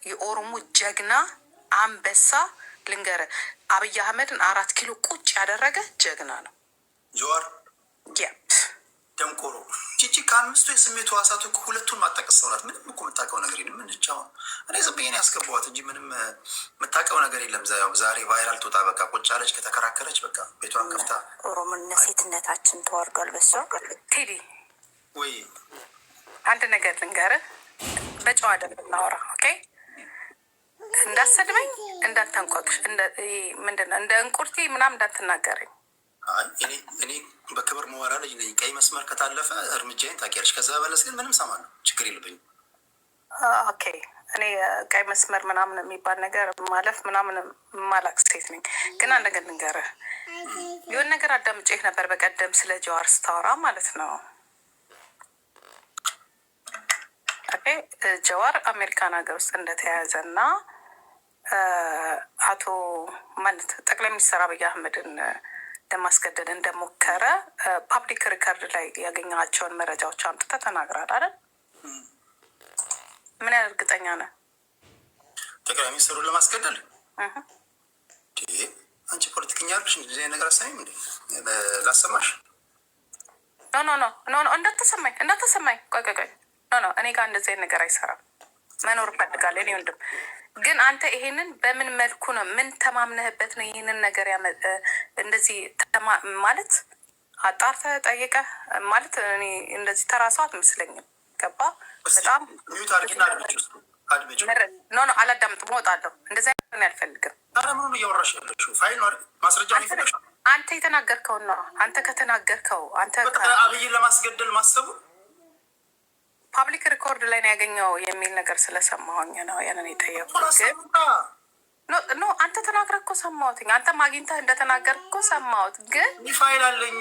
የኦሮሞ ጀግና አንበሳ ልንገር፣ አብይ አህመድን 4 ኪሎ ቁጭ ያደረገ ጀግና ነው ጀዋር። ደንቆሮ ቺቺ ከአምስቱ የስሜት ህዋሳቱ ሁለቱን ማጣቀስ ሰውናት። ምንም እኮ የምታውቀው ነገር የለም። ምን ቻው እኔ ዝም ብዬ ነው ያስገባኋት እንጂ ምንም የምታውቀው ነገር የለም። ዛሬ ቫይራል ትወጣ በቃ ቁጭ አለች። ከተከራከረች በቃ ቤቷን ከፍታ ኦሮሞነት ሴትነታችን ተዋርዷል። በሷ ቴዲ ወይ አንድ ነገር ልንገርህ፣ በጨዋ ደንብ እናወራ ኦኬ? እንዳሰድበኝ እንዳታንቋቅሽ፣ ምንድነው እንደ እንቁርቲ ምናምን እንዳትናገረኝ። እኔ በክብር መዋራ ልጅ ነኝ። ቀይ መስመር ከታለፈ እርምጃዬን ታውቂያለሽ። ከዛ በለስ ግን ምንም ሰማለሁ፣ ችግር የለብኝም። ኦኬ እኔ ቀይ መስመር ምናምን የሚባል ነገር ማለፍ ምናምን ማላቅ ሴት ነኝ። ግን አንድ ነገር ልንገርህ፣ የሆነ ነገር አዳምጬህ ነበር በቀደም ስለ ጀዋር ስታወራ ማለት ነው። ኦኬ ጀዋር አሜሪካን ሀገር ውስጥ እንደተያያዘ እና አቶ ማለት ጠቅላይ ሚኒስትር አብይ አህመድን ለማስገደድ እንደሞከረ ፓብሊክ ሪከርድ ላይ ያገኘኋቸውን መረጃዎች አምጥተህ ተናግራል አይደል? ምን ያህል እርግጠኛ ነህ? ጠቅላይ ሚኒስትሩን ለማስገደል አንቺ ፖለቲከኛ አይደለሽ? እንደዚህ ነገር አሰሚም እንዴ? ላሰማሽ? ኖ እንዳትሰማኝ ቆይ ኖ እኔ ጋር እንደዚህ ነገር አይሰራም። መኖር እፈልጋለሁ እኔ ወንድም። ግን አንተ ይሄንን በምን መልኩ ነው? ምን ተማምነህበት ነው ይሄንን ነገር እንደዚህ ማለት አጣርተህ ጠይቀህ ማለት? እኔ እንደዚህ ተራሷት አትመስለኝም። ገባ? በጣም ኖ አላዳምጥም፣ እወጣለሁ። እንደዚህ አይነት አልፈልግም። ምኑ እያወራሽ ያለሽው ፋይል ማስረጃ ነው። አንተ የተናገርከው ነው። አንተ ከተናገርከው አንተ አብይን ለማስገደል ማሰቡ ፓብሊክ ሪኮርድ ላይ ነው ያገኘው የሚል ነገር ስለሰማሁኝ ነው ያንን የጠየቁት። ኖ አንተ ተናግረህ እኮ ሰማሁትኝ። አንተም አግኝተህ እንደተናገርክ እኮ ሰማሁት። ግን ፋይል አለኝ።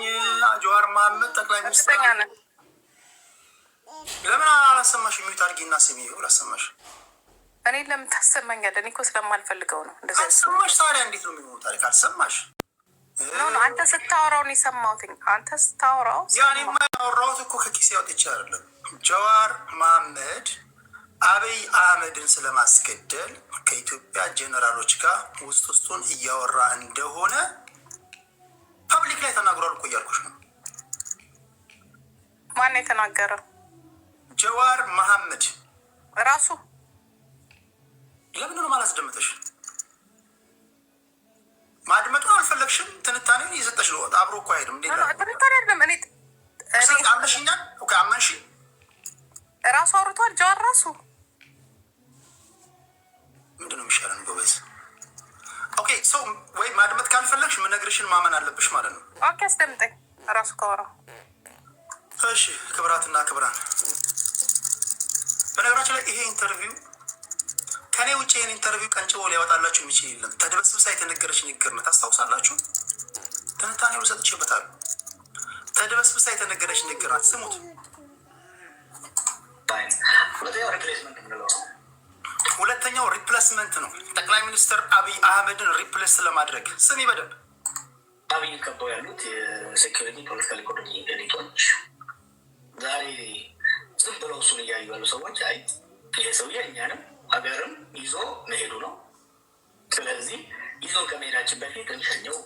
ጀዋር መሀመድ ጠቅላይ ሚኒስትር ለምን አላሰማሽ? ሚዩት አድርጊና ስሚ። ላሰማሽ እኔ ለምን ታሰማኛለህ? እኔ እኮ ስለማልፈልገው ነው። እንደዚህ አልሰማሽ። ታዲያ እንዴት ነው የሚሆነው? ታሪክ አልሰማሽ? አንተ ስታወራው ነው የሰማሁትኝ። አንተ ስታወራው ያኔማ ያወራሁት እኮ ከኪሴ አውጥቼ አይደለም። ጀዋር መሀመድ አብይ አህመድን ስለማስገደል ከኢትዮጵያ ጀነራሎች ጋር ውስጡን እያወራ እንደሆነ ፐብሊክ ላይ ተናግሯል እኮ እያልኩሽ ነው። ማን የተናገረው? ጀዋር መሀመድ ራሱ። ለምን ነው ማላስደምጠሽ? ማድመጡን አልፈለግሽም። ትንታኔውን እየሰጠሽ ነው። አብሮ እኮ አይሄድም። እንዴት ነው ትንታኔ? አይደለም እኔ አመንሽኛል። ኦኬ አመንሽ። ራሱ አውርቷል። ጀዋር ራሱ ምንድነው የሚሻለን? ጎበዝ። ኦኬ ሰው ወይ ማድመጥ ካልፈለግሽ ምነግርሽን ማመን አለብሽ ማለት ነው። ኦኬ አስደምጠኝ። ራሱ ካወራው እሺ። ክብራትና ክብራን፣ በነገራችን ላይ ይሄ ኢንተርቪው ከኔ ውጭ ይህን ኢንተርቪው ቀንጭቦ ሊያወጣላችሁ የሚችል የለም። ተድበስብሳ የተነገረች ንግግር ነው። ታስታውሳላችሁ? ትንታኔው ሰጥቼበታለሁ። ተድበስብሳ የተነገረች ንግግር ናት። ስሙት። ሁለተኛው ሪፕሌስመንት ነው። ጠቅላይ ሚኒስትር አብይ አህመድን ሪፕሌስ ለማድረግ ስሚ በደንብ። አብይ ከበው ያሉት የሴኪሪቲ ፖለቲካል ኢኮኖሚ ኤሊቶች ዛሬ ዝም ብለው እሱን እያዩ ያሉ ሰዎች አይ ይሄ ሰውዬ እኛንም ሀገርም ይዞ መሄዱ ነው፣ ስለዚህ ይዞ ከመሄዳችን በፊት እንሸኘው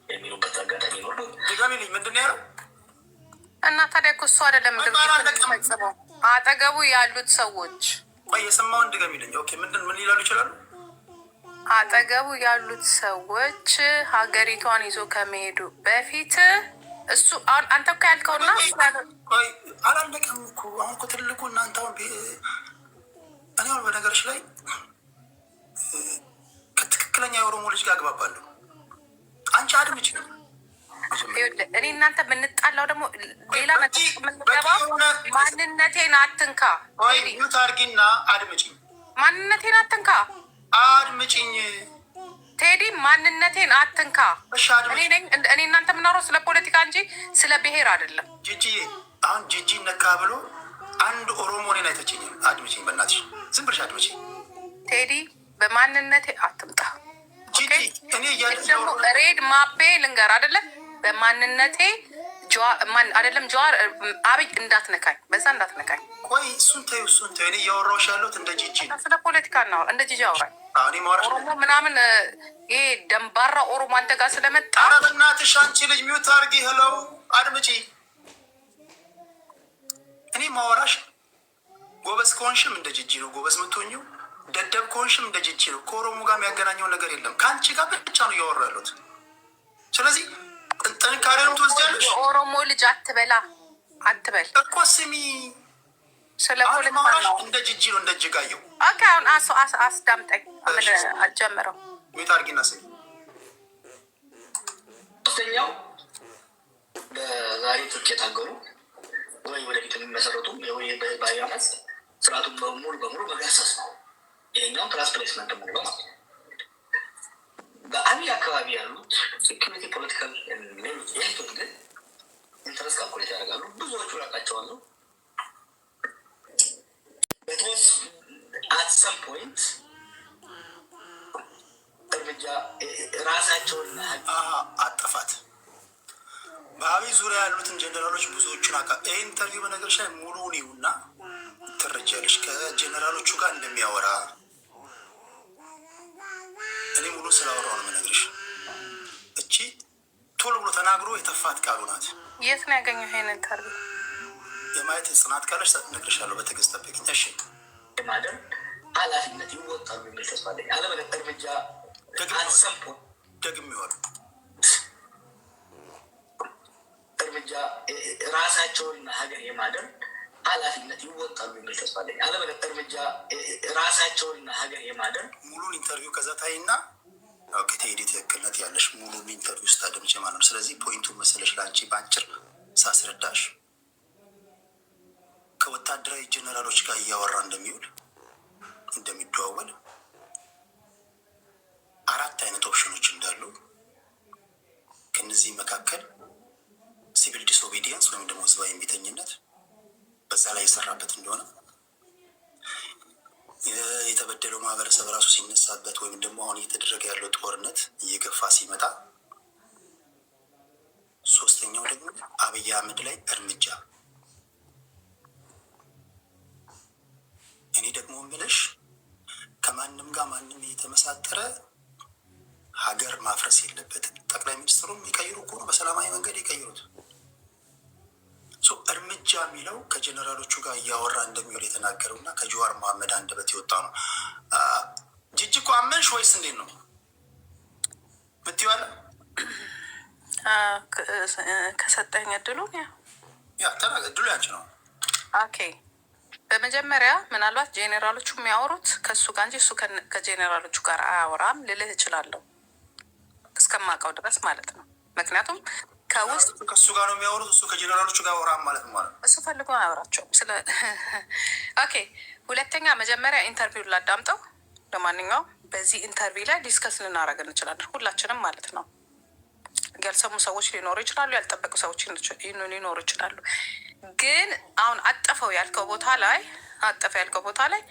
የሚሉበት አጋጣሚ ይኖር። ድጋሚ ልኝ ምንድን ነው ያለው? እና ታዲያ እኮ እሱ አይደለም ድርጊት አጠገቡ ያሉት ሰዎች የሰማውን ድጋሚ ልኝ። ኦኬ ምን ሊላሉ ይችላሉ? አጠገቡ ያሉት ሰዎች ሀገሪቷን ይዞ ከመሄዱ በፊት እሱ አንተ እኮ ያልከውና አላለቀም እኮ አሁን እኮ ትልቁ እናንተ አሁን እኔ አሁን በነገሮች ላይ ከትክክለኛ የኦሮሞ ልጅ ጋር አግባባለሁ። አንቺ አድምጪ ነው። እኔ እናንተ የምንጣላው ደግሞ ሌላ ነገር የምንገባው ማንነቴን አትንካ። ሚዩት አድርጊና አድምጪኝ። ማንነቴን አትንካ። አድምጪኝ ቴዲ፣ ማንነቴን አትንካ። እኔ እናንተ የምናወራው ስለ ፖለቲካ እንጂ ስለ ብሔር አይደለም። ጂጂዬ አሁን ጂጂ ነካ ብሎ አንድ ኦሮሞ እኔን አይተችኝም። አድምጪኝ በእናትሽ፣ ዝም ብለሽ አድምጪኝ። ቴዲ በማንነቴ አትምጣ። ጂጂ እኔ ደግሞ ሬድ ማፔ ልንገር አይደለ? በማንነቴ ማን አይደለም ጀዋር አብይ እንዳትነካኝ፣ በዛ እንዳትነካኝ። ቆይ እሱን ተይው፣ እሱን ተይው። እኔ እያወራሁሽ ያለሁት እንደ ጂጂ ነው። ስለ ፖለቲካ ነው። እንደ ጂጂ አውራኝ። ኦሮሞ ምናምን ይሄ ደንባራ ኦሮሞ አንተ ጋር ስለመጣ ኧረ በእናትሽ አንቺ ልጅ ሚውት አድርጊ። ሄለው አድምጪ። እኔ ማወራሽ ጎበዝ ከሆንሽም እንደ ጂጂ ነው ጎበዝ የምትሆኚው፣ ደደብ ከሆንሽም እንደ ጂጂ ነው። ከኦሮሞ ጋር የሚያገናኘው ነገር የለም። ከአንቺ ጋር ብቻ ነው እያወራ ያለሁት። ስለዚህ ጥንካሬንም ትወስጃለሽ። ኦሮሞ ልጅ አትበላ አትበል እኮ ስሚ፣ ስለ ፖለቲካ ነው። እንደ ጂጂ ነው እንደ እጅጋየሁ። ኦኬ አሁን አስዳምጠኝ። ምን አልጀምረው ሚውት አድርጊና ስሚ። ሶስተኛው በዛሬ ትጥቅ የታገሉ ወይ ወደፊት የሚመሰረቱ በህዝባዊ አመፅ ስርዓቱን ሙሉ በሙሉ መገርሰስ ነው። ይሄኛው ክላስ ፕሌስመንት ሙሉ ነው። በአብይ አካባቢ ያሉት ሴኩሪቲ ፖለቲካል ኤሊቶች ግን ኢንተረስት ካልኩሌት ያደርጋሉ። ብዙዎቹ ራቃቸዋሉ። በተወስ አት ሰም ፖይንት እርምጃ ራሳቸውን አጠፋት። በአብይ ዙሪያ ያሉትን ጀነራሎች ብዙዎቹን ይህ ኢንተርቪው በነገርሽ ላይ ሙሉውን ይሁና ትረጃለሽ። ከጀነራሎቹ ጋር እንደሚያወራ እኔ ሙሉ ስላወራው ነው የምነግርሽ። እቺ ቶሎ ብሎ ተናግሮ የተፋት ቃሉ ናት። የት ነው ያገኘው ይሄን ኢንተርቪው? የማየት ጽናት ካለሽ እነግርሻለሁ። በትዕግስት ጠብቂኝ እሺ። ማደር ኃላፊነት ይወጣሉ የሚል ተስፋ አለኝ። አለበለዚያ እርምጃ አልሰምፖ ደግሜዋለሁ። እርምጃ ራሳቸውንና ሀገር የማደር ኃላፊነት ይወጣሉ የሚል ተስፋ አለኝ። አለበለዚያ እርምጃ ራሳቸውንና ሀገር የማደር ሙሉን ኢንተርቪው ከዛ ታይና ከቴዲ ትክክልነት ያለሽ ሙሉ ኢንተርቪው ስታደምጪ ማለት ነው። ስለዚህ ፖይንቱ መሰለሽ ለአንቺ በአጭር ሳስረዳሽ ከወታደራዊ ጀነራሎች ጋር እያወራ እንደሚውል እንደሚደዋወል 4 አይነት ኦፕሽኖች እንዳሉ ከነዚህ መካከል ሲቪል ዲስኦቢዲየንስ ወይም ደግሞ ህዝባዊ እምቢተኝነት በዛ ላይ የሰራበት እንደሆነ የተበደለው ማህበረሰብ ራሱ ሲነሳበት ወይም ደግሞ አሁን እየተደረገ ያለው ጦርነት እየገፋ ሲመጣ፣ ሶስተኛው ደግሞ አብይ አህመድ ላይ እርምጃ። እኔ ደግሞ ምልሽ ከማንም ጋር ማንም እየተመሳጠረ ሀገር ማፍረስ የለበትም። ጠቅላይ ሚኒስትሩም ይቀይሩ እኮ ነው፣ በሰላማዊ መንገድ ይቀይሩት። እርምጃ የሚለው ከጀነራሎቹ ጋር እያወራ እንደሚውል የተናገረው እና ከጀዋር መሐመድ አንደበት የወጣ ነው። ጂጂ እኮ አመንሽ ወይስ እንዴት ነው ምትይዋለ? ከሰጠኝ እድሉ እድሉ ያንቺ ነው። ኦኬ በመጀመሪያ ምናልባት ጄኔራሎቹ የሚያወሩት ከእሱ ጋር እንጂ እሱ ከጄኔራሎቹ ጋር አያወራም ልልህ እችላለሁ፣ እስከማውቀው ድረስ ማለት ነው። ምክንያቱም ከውስጥ ከእሱ ጋር ነው የሚያወሩት፣ እሱ ከጀነራሎቹ ጋር አወራም ማለት ነው። እሱ ፈልጎ አያወራቸውም። ኦኬ ሁለተኛ መጀመሪያ ኢንተርቪው ላዳምጠው። ለማንኛውም በዚህ ኢንተርቪው ላይ ዲስከስ ልናደርግ እንችላለን፣ ሁላችንም ማለት ነው። ያልሰሙ ሰዎች ሊኖሩ ይችላሉ፣ ያልጠበቁ ሰዎች ሊኖሩ ይችላሉ። ግን አሁን አጠፈው ያልከው ቦታ ላይ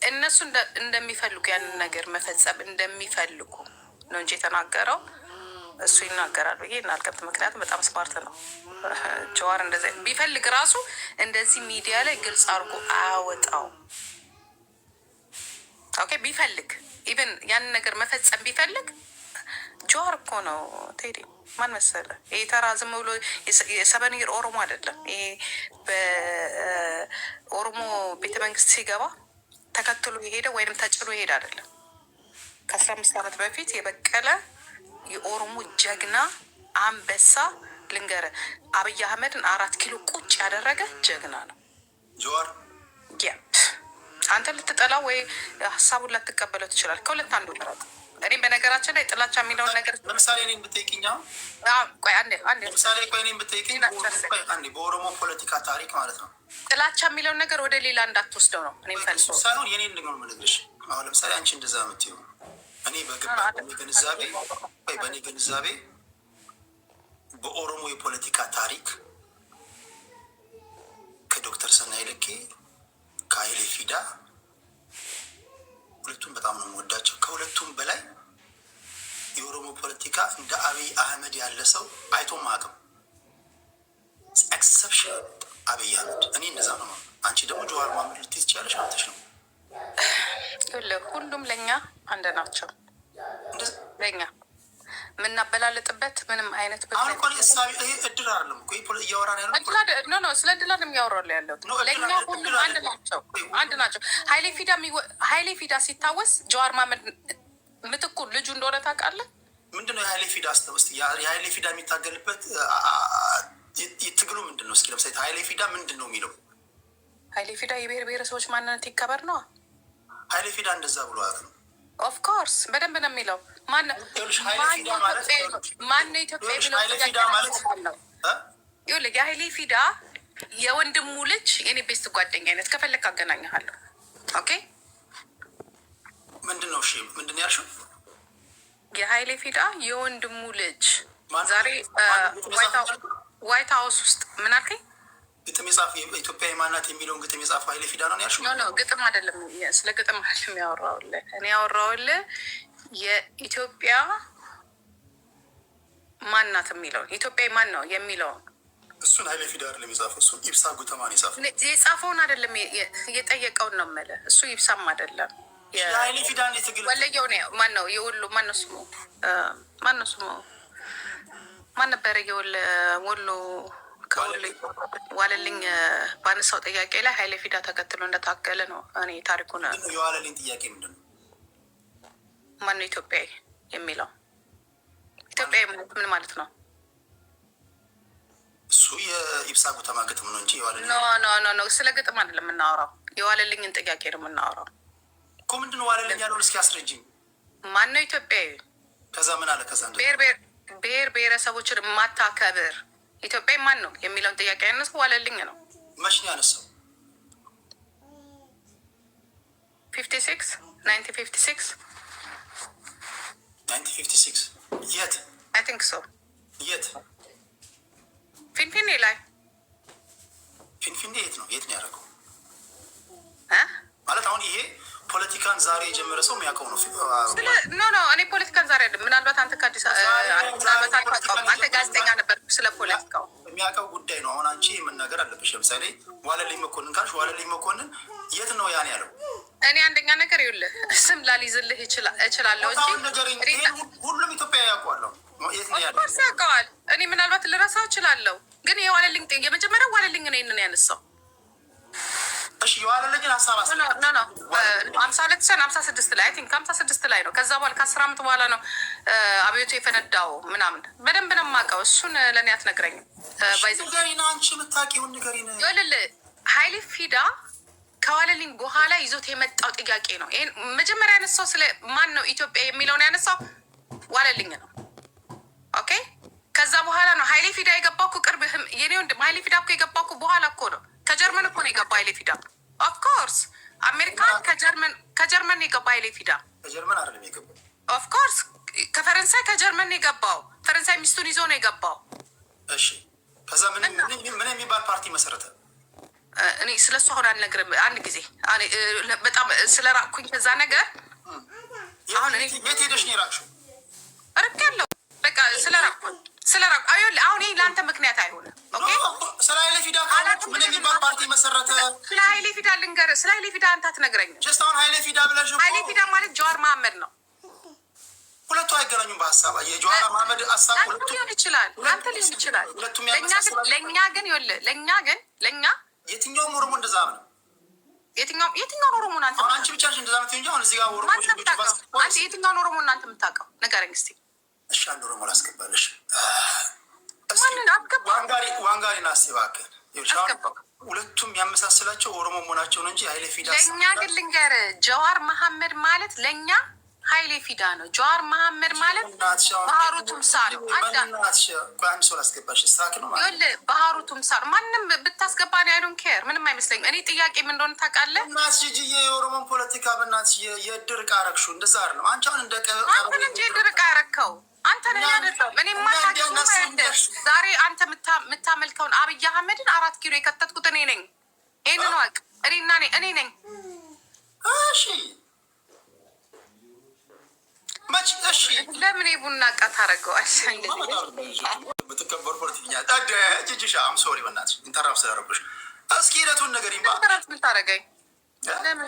እነሱ እንደሚፈልጉ ያንን ነገር መፈጸም እንደሚፈልጉ ነው እንጂ የተናገረው እሱ ይናገራል ብዬ እናልቀብት። ምክንያቱም በጣም ስማርት ነው ጀዋር። እንደዚህ ቢፈልግ ራሱ እንደዚህ ሚዲያ ላይ ግልጽ አድርጎ አያወጣው። ኦኬ ቢፈልግ ኢቨን ያንን ነገር መፈጸም ቢፈልግ ጀዋር እኮ ነው ቴዲ። ማን መሰለ ይሄ ተራ ዝም ብሎ የሰበንይር ኦሮሞ አይደለም። ይሄ በኦሮሞ ቤተመንግስት ሲገባ ተከትሎ የሄደ ወይም ተጭሎ የሄደ አይደለም። ከ15 ዓመት በፊት የበቀለ የኦሮሞ ጀግና አንበሳ ልንገረ አብይ አህመድን 4 ኪሎ ቁጭ ያደረገ ጀግና ነው ጀዋር። አንተ ልትጠላው ወይ ሀሳቡን ላትቀበለው ትችላል። ከሁለት አንዱ ምረጥ። እኔም በነገራችን ላይ ጥላቻ የሚለውን ነገር ለምሳሌ እኔን ብትጠይቅኝ በኦሮሞ ፖለቲካ ታሪክ ማለት ነው ጥላቻ የሚለውን ነገር ወደ ሌላ እንዳትወስደው ነው እኔም ፈልገው ሳይሆን የኔ እንደሆነ ምንግርሽ። አሁን ለምሳሌ አንቺ እንደዛ የምትይው እኔ በእኔ ግንዛቤ በኦሮሞ የፖለቲካ ታሪክ ከዶክተር ሰናይ ልኬ ከኃይሌ ፊዳ ሁለቱም በጣም ነው የምወዳቸው። ከሁለቱም በላይ የኦሮሞ ፖለቲካ እንደ አብይ አህመድ ያለ ሰው አይቶም አቅም አብይ አህመድ። እኔ እንደዛ ነው። አንቺ ደግሞ ጀዋር መሀመድ ልትይዝ ትችያለሽ አንተሽ ነው። ሁሉም ለእኛ አንድ ናቸው። ለእኛ የምናበላልጥበት ምንም አይነት አሁን እኮ ይሄ እድል አይደለም እኮ እያወራን ያለው ስለ እድል አይደለም እያወራሁ ያለሁት። ለእኛ ሁሉም አንድ ናቸው፣ አንድ ናቸው። ሀይሌ ፊዳ ሲታወስ ጀዋር መሀመድ ምትኩ ልጁ እንደሆነ ታውቃለህ። ምንድነው የሀይሌ ፊዳ አስተውስጥ? የሀይሌ ፊዳ የሚታገልበት ትግሉ ምንድን ነው? እስኪ ለምሳሌ ሀይሌ ፊዳ ምንድን ነው የሚለው? ሀይሌ ፊዳ የብሔር ብሔረሰቦች ማንነት ይከበር ነው። ሀይሌ ፊዳ እንደዛ ብሏት ነው። ኦፍኮርስ በደንብ ነው የሚለው። ማነው ኢትዮጵያ ብለው የሀይሌ ፊዳ የወንድሙ ልጅ የኔ ቤስት ጓደኛ አይነት ከፈለክ አገናኘሃለሁ። ኦኬ ምንድን ነው? እሺ ምንድን ነው ያልሽው? የሀይሌ ፊዳ የወንድሙ ልጅ ዛሬ ዋይት ሀውስ ውስጥ ምን አልከኝ? ግጥም የጻፈ ኢትዮጵያ ማናት የሚለውን ግጥም የጻፈው ሀይሌ ፊዳ ነው ያልሽው? ኖ ግጥም አይደለም። ስለ ግጥም አይደለም ያወራሁልህ። እኔ ያወራሁልህ የኢትዮጵያ ማናት የሚለውን ኢትዮጵያ ማን ነው የሚለውን እሱን ሀይሌ ፊዳ አይደለም የጻፈው። እሱን ኢብሳ ጉተማን የጻፈው። የጻፈውን አይደለም የጠየቀውን ነው የምልህ። እሱ ይብሳም አይደለም። የሀይሌ ፊዳ ትግል ወለየው ነው። ማን ነው የወሎ ማነው ስሙ? ማን ነበረ ወሎ ከወሎ ዋለልኝ ባነሳው ጥያቄ ላይ ሀይሌ ፊዳ ተከትሎ እንደታገለ ነው። እኔ ታሪኩን የዋለልኝ ጥያቄ ምንድን ነው? ማነው ኢትዮጵያዊ የሚለው? ኢትዮጵያዊ ምን ማለት ነው? እሱ የኢብሳ ጉተማ ግጥም ነው እንጂ የዋለልኝ ኖ ስለ ግጥም አይደለም የምናወራው። የዋለልኝን ጥያቄ ነው የምናወራው እኮ። ምንድን ነው ዋለልኝ ያለውን እስኪ አስረጅኝ። ማነው ኢትዮጵያዊ? ከዛ ምን አለ? ከዛ ብሔር ብሔረሰቦችን ማታከብር ኢትዮጵያዊ ማን ነው የሚለውን ጥያቄ ያነሳው ዋለልኝ ነው። መች ነው ያነሳው? 1956 የት? አይ ቲንክ ሶ። የት? ፊንፊኔ ላይ። ፊንፊኔ የት ነው? የት ነው ያደረገው? ማለት አሁን ይሄ ፖለቲካን ዛሬ የጀመረ ሰው የሚያውቀው ነው። ኖ እኔ ፖለቲካን ዛሬ አይደለም። ምናልባት አንተ ከአዲስ አንተ ጋዜጠኛ ነበር፣ ስለ ፖለቲካው የሚያውቀው ጉዳይ ነው። አሁን አንቺ የምናገር አለብሽ። ለምሳሌ ዋለልኝ መኮንን ካልሽ ዋለልኝ መኮንን የት ነው ያን ያለው? እኔ አንደኛ ነገር ይኸውልህ ስም ላልይዝልህ እችላለሁ እንጂ ሁሉም ኢትዮጵያ ያውቀዋለሁ። የት ነው ያለው? ያውቀዋል። እኔ ምናልባት ልረሳው እችላለሁ፣ ግን የዋለልኝ የመጀመሪያው ዋለልኝ ነው ይሄንን ያነሳው። እሺ የዋለልኝን ሀሳብ 52 ላይ አይ ቲንክ 56 ላይ ነው። ከዛ በኋላ ከ10 ዓመት በኋላ ነው አብዮቱ የፈነዳው ምናምን። በደንብ ነው የማውቀው። እሱን ለእኔ አትነግረኝም። ንገሪና አንቺ የምታውቂውን ንገሪን። ይኸውልህ ሀይሌ ፊዳ ከዋለልኝ በኋላ ይዞት የመጣው ጥያቄ ነው። ይሄን መጀመሪያ ያነሳው ስለ ማን ነው ኢትዮጵያ የሚለውን ያነሳው ዋለልኝ ነው። ኦኬ ከዛ በኋላ ነው ሀይሌ ፊዳ የገባው እኮ ቅርብህም የኔ ወንድም ሀይሌ ፊዳ እኮ የገባው እኮ በኋላ እኮ ነው። ከጀርመን እኮ ነው የገባው ሀይሌ ፊዳ። ኦፍኮርስ አሜሪካን ከጀርመን የገባ ሀይሌ ፊዳ ከጀርመን አይደለም የገባው። ኦፍኮርስ ከፈረንሳይ ከጀርመን የገባው ፈረንሳይ ሚስቱን ይዞ ነው የገባው። እሺ ከዛ ምን የሚባል ፓርቲ መሰረተ? እኔ ስለሱ አሁን አልነግርም። አንድ ጊዜ በጣም ስለራቅኩኝ ከዛ ነገር አሁን እኔ የት ሄደሽ ነው የራቅሽው? ርቅ ያለው በቃ ስለራቅኩኝ አሁን ይሄ ለአንተ ምክንያት አይሆንም። ኦኬ ስለ ሀይሌ ፊዳ ምን የሚባል ፓርቲ መሰረተ? ስለ ሀይሌ ፊዳ ልንገርህ። ስለ ሀይሌ ፊዳ አንተ አትነግረኝም። ጀስት አሁን ሀይሌ ፊዳ ብለሽ ሀይሌ ፊዳ ማለት ጀዋር መሀመድ ነው። ሁለቱ አይገናኙም በሀሳብ። የጀዋር መሀመድ ሀሳብ ሁለቱ ሊሆን ይችላል፣ አንተ ሊሆን ይችላል። ለእኛ ግን ይኸውልህ ለእኛ የትኛውም ኦሮሞ እንደዛ ነው። የትኛውን ኦሮሞ እናንተ አንቺ ብቻ እንደዛ ነው እንጂ አሁን እዚህ ጋር ኦሮሞ አንተ የትኛውን ኦሮሞ እናንተ የምታውቀው ንገረኝ እስኪ። እሺ አንድ ኦሮሞ ላስገባለሽ። ዋንጋሪ ና እስኪ እባክህ። ሁለቱም ያመሳስላቸው ኦሮሞ መሆናቸው ነው እንጂ ሀይሌ ፊዳ ለእኛ ግን ልንገርህ፣ ጀዋር መሀመድ ማለት ለእኛ ሀይሌ ፊዳ ነው። ጀዋር መሀመድ ማለት ባህሩ ቱምሳ ነው። አንድ ሰው ላስገባሽ ስታክ ነው ይኸውልህ፣ ባህሩ ቱምሳ ነው። ማንም ብታስገባ አይ ዶንት ኬር፣ ምንም አይመስለኝም። እኔ ጥያቄ ምን እንደሆነ ታውቃለህ? እናትሽ ጂጂዬ የኦሮሞን ፖለቲካ በእናትሽ የእድር ዕቃ አደረግሽው። እንደዛ አይደለም። አንቺ አሁን እንደ አንተ እንጂ የእድር ዕቃ ያደረግከው አንተ ነህ አይደለም። እኔ ማታውቀው ዛሬ አንተ የምታመልከውን አብይ አህመድን 4 ኪሎ የከተትኩት እኔ ነኝ። ይሄንን ወቅ እኔ ነኝ። እሺ መች እሺ፣ ለምን የቡና ዕቃ ታደርገዋለህ? የምትከበሩ ፖለቲከኛ ታደ ጅጅሻ አም ሶሪ በእናትሽ ኢንተራፕት ስላደረኩሽ። እስኪ ሂደቱን ነገር ይምባ ኢንተራፕት የምታደርገኝ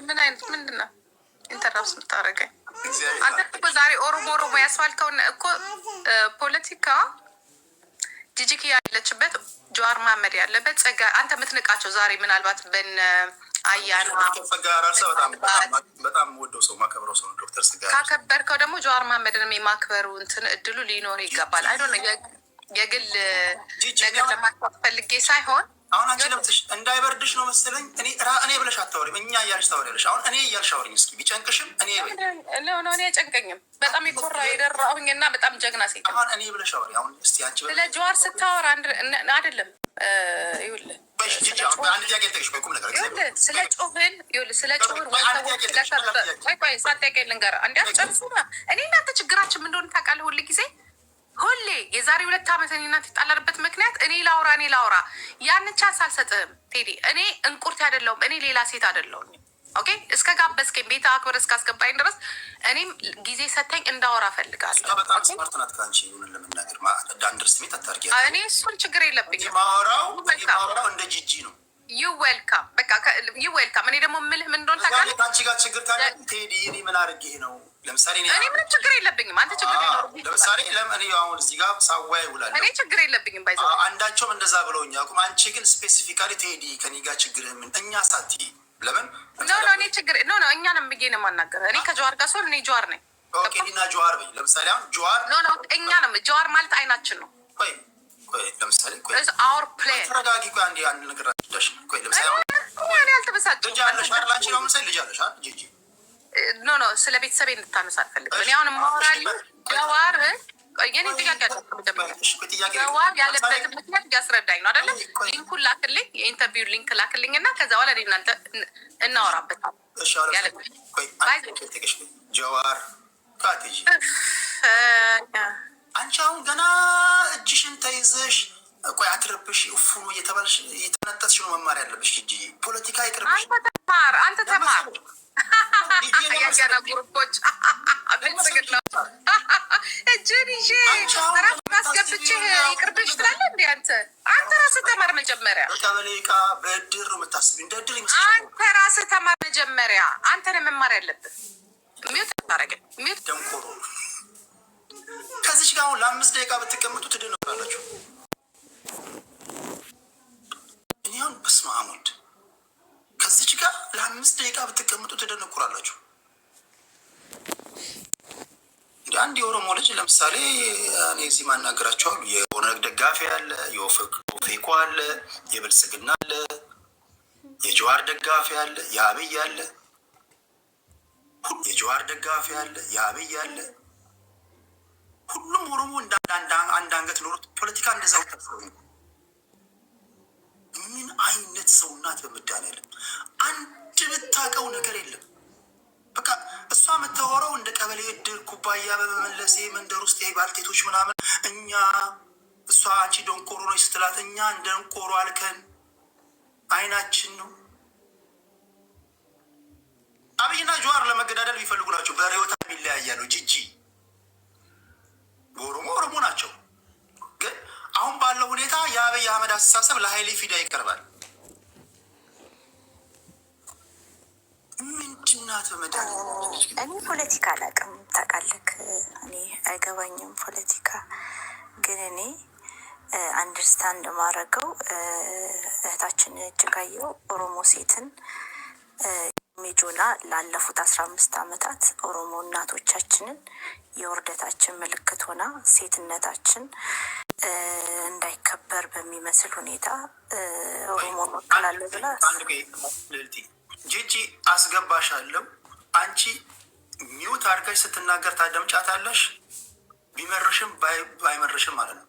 ምን አይነት ምንድን ነው? ኢንተራፕት የምታደርገኝ አንተ እኮ ዛሬ ኦሮሞ ያስባልከውን እኮ ፖለቲካ ጂጂኪ ያለችበት ጀዋር መሀመድ ያለበት ጸጋ አንተ የምትንቃቸው ዛሬ ምናልባት በን አያና በጣም ወደው ሰው ማከብረው ሰው ዶክተር ስጋ ካከበርከው ደግሞ ጀዋር መሀመድንም የማክበሩ እንትን እድሉ ሊኖር ይገባል። አይ ዶንት ኖ የግል ነገር ለማጥፋት ፈልጌ ሳይሆን አሁን አንቺ ለምትሽ እንዳይበርድሽ ነው መሰለኝ። እኔ ብለሽ አታወሪም፣ እኛ እያልሽ ታወሪያለሽ። አሁን እኔ እያልሽ አውሪኝ እስኪ ቢጨንቅሽም። እኔ አይጨንቀኝም። በጣም የኮራ የደራሁኝና በጣም ጀግና ሴት። አሁን እኔ ብለሽ አውሪ። አሁን እስቲ አንቺ ስለ ጀዋር ስታወራ አይደለም ይኸውልህ አንድ ጥያቄ ልጠይቅሽ። ቆይ ቁም ነገር ስለ ጮህን ስለ ጮህን ቆይ ሳትጠይቀኝ ልንገርህ። አንዴ አትጨርሱም። እኔ እናንተ ችግራችን ምን እንደሆነ ታውቃለህ? ሁሌ የዛሬ 2 ዓመት እኔ እናንተ የጣላንበት ምክንያት እኔ ላውራ ያንን ቻንስ አልሰጥህም ቴዲ። እኔ እንቁርት አይደለሁም። እኔ ሌላ ሴት አይደለሁም። ኦኬ እስከ ጋበዝከኝ ቤት አክብር እስካስገባኝ ድረስ እኔም ጊዜ ሰተኝ እንዳወራ ፈልጋለሁ። በጣም ስማርት ናት ከአንቺ ይሁንን ለመናገር አንደርስቲሜት አታርጊ። እኔ እሱን ችግር የለብኝም። ማወራው እንደ ጂጂ ነው። ዩ ዌልካም በቃ ዩ ዌልካም። እኔ ደግሞ ምልህ ምን እንደሆነ ታውቃለህ? ከአንቺ ጋር ችግር ታዲያ ቴዲ እኔ ምን አድርጌ ነው? ለምሳሌ እኔ ምንም ችግር የለብኝም። አንተ ችግር የለብኝም። ለምሳሌ እኔ አሁን እዚህ ጋር ሳዋይ ውላለሁ። እኔ ችግር የለብኝም። ባይዘ አንዳቸውም እንደዛ ብለውኝ አቁም። አንቺ ግን ስፔሲፊካሊ ቴዲ ከኔ ጋር ችግርህ ምን እኛ ሳቲ ለምን ኖ እኔ ችግር ኖ እኛ ነው ብዬ ነው የማናገር። እኔ ከጀዋር ጋር ስሆን እኔ ጀዋር ነኝ። ኦኬ እና ጀዋር በይ። ለምሳሌ አሁን ጀዋር ኖ እኛ ነው ጀዋር ማለት አይናችን ነው። ቆይ ለምሳሌ አወር ፕሌን ተረጋጊ። ቆይ አንድ ነገር አትዳሽ። ቆይ ለምሳሌ እኔ አልተበሳጭም። ልጅ አለሽ አይደል? አንቺ ነው ምሳሌ ልጅ አለሽ አይደል? ጂጂ ኖ ስለ ቤተሰቤ እንድታነሳ አልፈልግም። እኔ አሁን ማወራልህ ጀዋር የኔ ጥያቄ ጀዋር ያለበት ምክንያት እያስረዳኝ ነው አይደለ? ሊንኩን ላክልኝ፣ የኢንተርቪው ሊንክ ላክልኝ እና ከዛ በኋላ እናንተ እናወራበታል። ጀዋር ካትጂ አንቺ አሁን ገና እጅሽን ተይዘሽ ቆይ አትረብሽ እፉኑ እየተባልሽ እየተነጠስሽ ነው መማር ያለብሽ። ጂጂ ፖለቲካ ይቅርብሽ። አንተ ተማር ያገና ጉርቦች ብልጽግና እጅን ይዤ ራስ አስገብቼ ይቅርብሽ ትላለህ እንዴ? አንተ ራስህ ተማር መጀመሪያ። ቀበሌ ዕቃ በእድር ነው የምታስቢው? እንደ እድር ይመስልሽ? አንተ ራስህ ተማር መጀመሪያ። አንተ ነህ መማር ያለብህ። ሚውት ታረገኝ ሚውት ደንቆሮ። ከዚች ጋር አሁን ለ5 ደቂቃ ብትቀምጡ ትደነቁራላችሁ። እኔ አሁን በስመ አብ ወልድ ከዚች ጋር ለ5 ደቂቃ ብትቀምጡ ትደነቁራላችሁ። እንደ አንድ የኦሮሞ ልጅ ለምሳሌ እኔ እዚህ ማናገራቸው አሉ። የኦነግ ደጋፊ አለ፣ የኦፌኮ አለ፣ የብልጽግና አለ፣ የጀዋር ደጋፊ አለ፣ የአብይ አለ፣ የጀዋር ደጋፊ አለ፣ የአብይ አለ። ሁሉም ኦሮሞ አንድ አንገት ኖሮት ፖለቲካ እንደዛው ተፈሩ። ምን አይነት ሰው ናት? በመድኃኒዓለም አንድ ብታውቀው ነገር የለም። በቃ እሷ የምታወራው እንደ ቀበሌ እድር ኩባያ በመመለሴ መንደር ውስጥ ባልቴቶች ምናምን እኛ እሷ አንቺ ደንቆሮ ነው ስትላት እኛ እንደ ደንቆሮ አልከን አይናችን ነው። አብይና ጀዋር ለመገዳደል ቢፈልጉ ናቸው። በሬዎታ የሚለያያሉ። ጂጂ ኦሮሞ ናቸው። ግን አሁን ባለው ሁኔታ የአብይ አህመድ አስተሳሰብ ለሀይሌ ፊዳ ይቀርባል። ምንድናት? እኔ ፖለቲካ አላውቅም ታውቃለህ። እኔ አይገባኝም ፖለቲካ። ግን እኔ አንደርስታንድ ማድረገው እህታችን እጅጋየሁ ኦሮሞ ሴትን ሜጆና ላለፉት 15 ዓመታት ኦሮሞ እናቶቻችንን የውርደታችን ምልክት ሆና ሴትነታችን እንዳይከበር በሚመስል ሁኔታ ኦሮሞ ወክላለሁ ብላ ጂጂ አስገባሻለሁ። አንቺ ሚውት አድርገሽ ስትናገር ታደምጫታለሽ። ቢመርሽም ባይመርሽም ማለት ነው።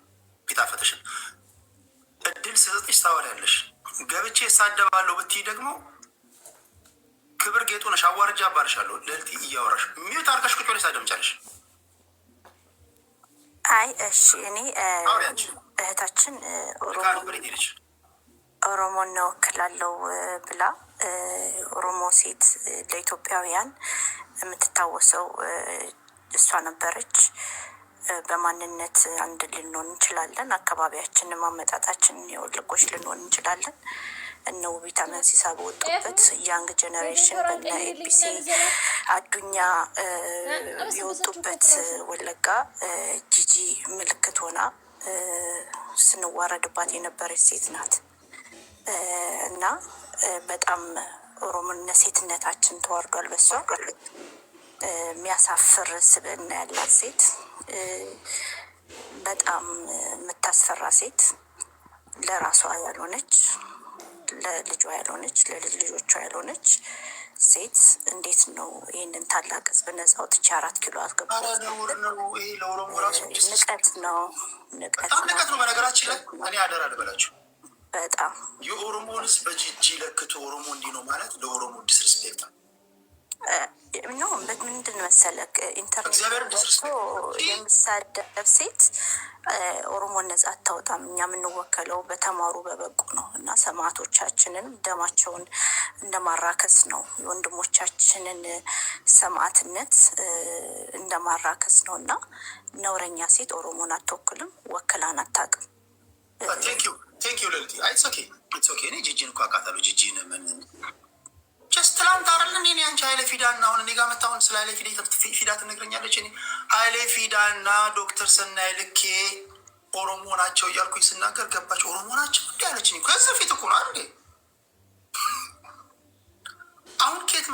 ቢጣፈጥሽም እድል ስሰጥሽ ታወሪያለሽ። ገብቼ እሳደባለሁ ብትይ ደግሞ ክብር ጌጡ ነሽ። አዋርጃ አባርሻለሁ። ልዕልት እያወራሽ ሚውት አድርገሽ ቁጭ ብለሽ ታደምጫለሽ። አይ እሺ፣ እኔ እህታችን ኦሮሞን እወክላለሁ ብላ ኦሮሞ ሴት ለኢትዮጵያውያን የምትታወሰው እሷ ነበረች። በማንነት አንድ ልንሆን እንችላለን። አካባቢያችንን ማመጣጣችንን የወለቆች ልንሆን እንችላለን። እነ ውቢት አመንሲሳ በወጡበት ያንግ ጀነሬሽን በነ ኤቢሲ አዱኛ የወጡበት ወለጋ ጂጂ ምልክት ሆና ስንዋረድባት የነበረች ሴት ናት እና በጣም ኦሮሞነት ሴትነታችን ተዋርዷል። በሷ የሚያሳፍር ስብዕና ያላት ሴት፣ በጣም የምታስፈራ ሴት፣ ለራሷ ያልሆነች፣ ለልጇ ያልሆነች፣ ለልጅ ልጆቿ ያልሆነች ሴት እንዴት ነው ይህንን ታላቅ ህዝብ ነጻ አውጥቼ 4 ኪሎ አስገባሁ? ንቀት ነው፣ ንቀት ነው። በነገራችን ላይ እኔ አደራ ልበላችሁ፣ በጣም የኦሮሞን ህዝብ በጂጂ ለክቶ ኦሮሞ እንዲህ ነው ማለት ለኦሮሞ ዲስሪስፔክት ነው። ምንድን መሰለክ ኢንተርኔት የምሳደብ ሴት ኦሮሞን ነጻ አታወጣም። እኛ የምንወከለው በተማሩ በበቁ ነው እና ሰማዕቶቻችንን ደማቸውን እንደማራከስ ነው። የወንድሞቻችንን ሰማዕትነት እንደማራከስ ነው እና ነውረኛ ሴት ኦሮሞን አትወክልም፣ ወክላን አታውቅም። ቴንክ ዩ ለልቲ ኢትስ ኦኬ እኔ ጂጂን እኮ አውቃታለሁ። ጂጂን ምን ጀስት ትላንት አይደለም እኔ አንቺ ኃይሌ ፊዳ እና አሁን እኔ ጋር መጣሁን ስለ ኃይሌ ፊዳ ትነግረኛለች። እኔ ኃይሌ ፊዳ እና ዶክተር ሰናይ ልኬ ኦሮሞ ናቸው እያልኩኝ ስናገር ገባች። ኦሮሞ ናቸው እንዲ ያለችኝ ከዚህ ፊት እኮ ነው አይደል? አሁን ከየት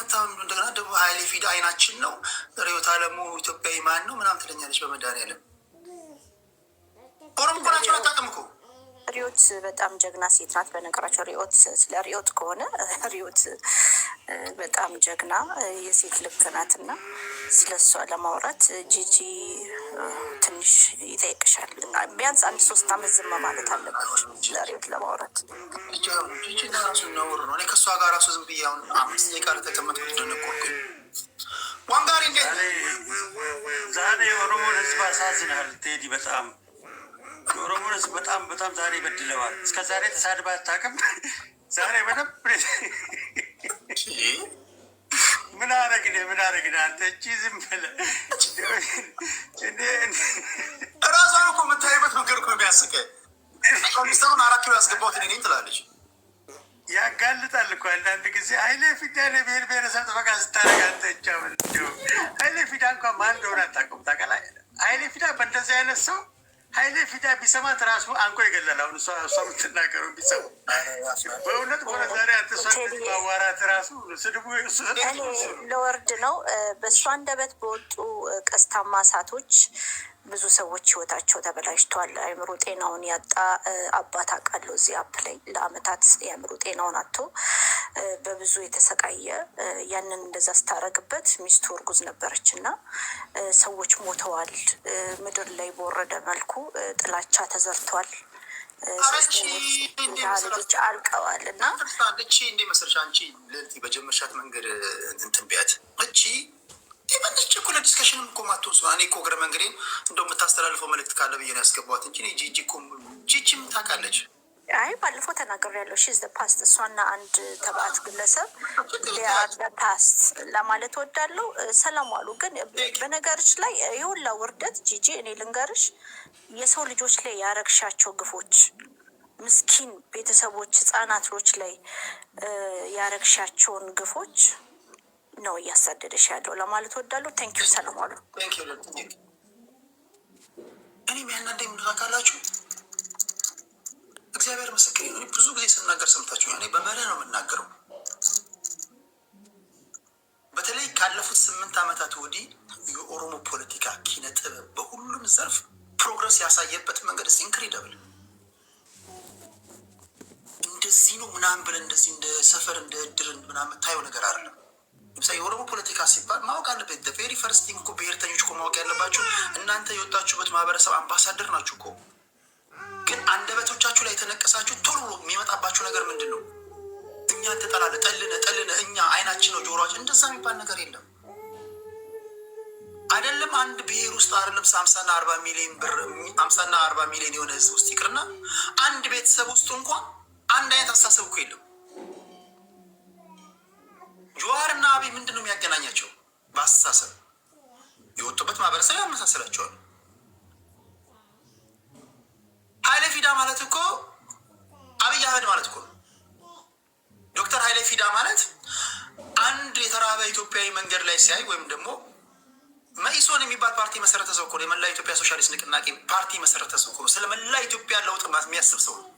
መጣ እንደገና ደግሞ ኃይሌ ፊዳ አይናችን ነው ርዕዮተ ዓለሙ ኢትዮጵያዊ ማን ነው ምናምን ትለኛለች። በመድኃኒዓለም ኦሮሞ ናቸው አታውቅም እኮ። ሪዮት በጣም ጀግና ሴት ናት። በነገራቸው ሪዮት ስለ ሪዮት ከሆነ ሪዮት በጣም ጀግና የሴት ልብ ናት እና ስለ እሷ ለማውራት ጂጂ ትንሽ ይጠይቅሻል። ቢያንስ 1-3 ዓመት ዝም ማለት አለበት ስለ ሪዮት ለማውራት። ጂጂ ራሱ ነውር ነው። እኔ ከእሷ ጋር ራሱ ዝም ብዬ አሁን 5 ደቂቃ ተቀመጥኩ ደነቆርኩኝ። ዋንጋሪ እንዴ ዛሬ ኦሮሞን ህዝብ አሳዝናል ቴዲ። በጣም የኦሮሞ ህዝብ በጣም ዛሬ በድለዋል። እስከ ዛሬ ተሳድባ አታውቅም። ዛሬ በደንብ ምን አረግን አንተ እቺ ዝም ብለህ እራሷን እኮ የምታይበት መንገድ እኮ የሚያስቀኝ። ሚስተሩን 4 ኪሎ ያስገባሁት እኔ ነኝ ትላለች። ያጋልጣል እኮ አንዳንድ ጊዜ ኃይሌ ፊዳ ለብሔር ብሔረሰብ ጥበቃ ስታደርግ አንተ እቻ ኃይሌ ፊዳ እንኳን ማን እንደሆነ አታውቅም። ታውቃለህ? ኃይሌ ፊዳ በእንደዚህ አይነት ሰው ኃይሌ ፊዳ ቢሰማት ራሱ አንቆ ይገላል። አሁን እሷ የምትናገረው ቢሰሙ በእውነት ሆነ ዛሬ አንተ እሷ ማዋራት ራሱ ስድቡ ለወርድ ነው። በእሷ አንደበት በወጡ ቀስታማ እሳቶች ብዙ ሰዎች ህይወታቸው ተበላሽቷል። አእምሮ ጤናውን ያጣ አባት አውቃለሁ። እዚህ አፕ ላይ ለአመታት የአእምሮ ጤናውን አጥቶ በብዙ የተሰቃየ ያንን እንደዛ ስታረግበት ሚስቱ እርጉዝ ነበረች እና ሰዎች ሞተዋል። ምድር ላይ በወረደ መልኩ ጥላቻ ተዘርቷል። ልጆች አልቀዋል እና እቺ እንዴ መሰለሽ አንቺ ለልቲ በጀመርሻት መንገድ እንትን ቢያት እቺ ይበልጭ እኮ ለዲስከሽንም እኮ ማትወስ እኔ እኮ እግረ መንገዴን እንደው የምታስተላልፈው መልዕክት ካለ ብዬ ነው ያስገባት እንጂ ጂጂ እኮ ጂጂም ታውቃለች። አይ ባለፈው ተናግሬያለሁ። ሺዝ ዘ ፓስት እሷና አንድ ተባዕት ግለሰብ ፓስት ለማለት ወዳለው ሰላም ዋሉ። ግን በነገርሽ ላይ የሁላ ውርደት ጂጂ እኔ ልንገርሽ የሰው ልጆች ላይ ያረግሻቸው ግፎች ምስኪን ቤተሰቦች ህጻናቶች ላይ ያረግሻቸውን ግፎች ነው እያሳደደሽ ያለው ለማለት ወዳለሁ። ቴንክ ዩ ሰላም ዋሉ። እኔ የሚያናደኝ ምን ታውቃላችሁ? እግዚአብሔር ምስክሬ ነው። ብዙ ጊዜ ስናገር ሰምታችሁ እኔ በመርህ ነው የምናገረው። በተለይ ካለፉት 8 ዓመታት ወዲህ የኦሮሞ ፖለቲካ ኪነ ጥበብ በሁሉም ዘርፍ ፕሮግረስ ያሳየበት መንገድ ኢንክሬዲብል። እንደዚህ ነው ምናምን ብለን እንደዚህ እንደ ሰፈር እንደ እድር ምናምን ታየው ነገር አይደለም። ለምሳሌ የኦሮሞ ፖለቲካ ሲባል ማወቅ አለበት። ቬሪ ፈርስት ቲንግ እኮ ብሔርተኞች እኮ ማወቅ ያለባችሁ እናንተ የወጣችሁበት ማህበረሰብ አምባሳደር ናችሁ እኮ። ግን አንደበቶቻችሁ ላይ የተነቀሳችሁ ቶሎ የሚመጣባችሁ ነገር ምንድን ነው? እኛ ተጠላለ ጠልነ እኛ አይናችን ነው ጆሮችን። እንደዛ የሚባል ነገር የለም። አይደለም አንድ ብሔር ውስጥ አይደለም 50 እና 40 ሚሊዮን ብር 50 እና 40 ሚሊዮን የሆነ ህዝብ ውስጥ ይቅርና አንድ ቤተሰብ ውስጥ እንኳን አንድ አይነት አስተሳሰብ እኮ የለም። ጀዋር እና አብይ ምንድን ነው የሚያገናኛቸው? በአስተሳሰብ የወጡበት ማህበረሰብ ያመሳሰላቸዋል። ኃይለ ፊዳ ማለት እኮ አብይ አህመድ ማለት እኮ ዶክተር ኃይለ ፊዳ ማለት አንድ የተራበ ኢትዮጵያዊ መንገድ ላይ ሲያይ ወይም ደግሞ መኢሶን የሚባል ፓርቲ መሰረተ ሰው እኮ ነው። የመላ ኢትዮጵያ ሶሻሊስት ንቅናቄ ፓርቲ መሰረተ ሰው እኮ ነው። ስለ መላ ኢትዮጵያ ለውጥ የሚያስብ ሰው ነው።